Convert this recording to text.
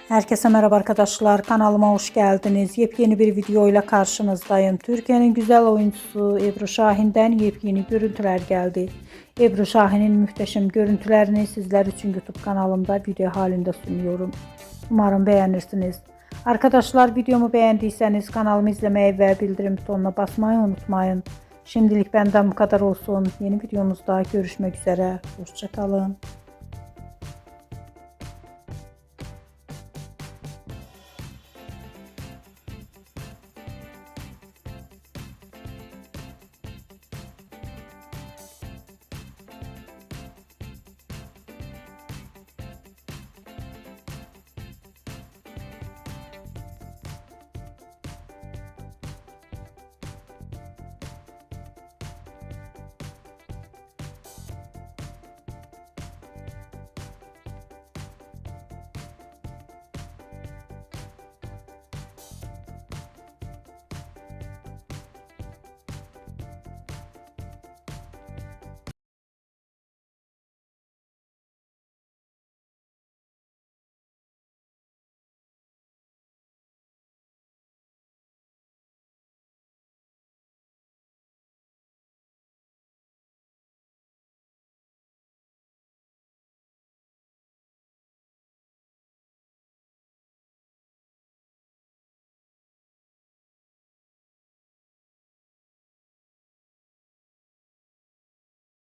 Herkese merhaba arkadaşlar, kanalıma hoş geldiniz. Yepyeni bir video ile karşınızdayım. Türkiye'nin güzel oyuncusu Ebru Şahin'den yepyeni görüntüler geldi. Ebru Şahin'in muhteşem görüntülerini sizler için YouTube kanalımda video halinde sunuyorum. Umarım beğenirsiniz. Arkadaşlar, videomu beğendiyseniz kanalımı izlemeyi ve bildirim butonuna basmayı unutmayın. Şimdilik benden bu kadar olsun. Yeni videomuzda görüşmek üzere. Hoşça kalın.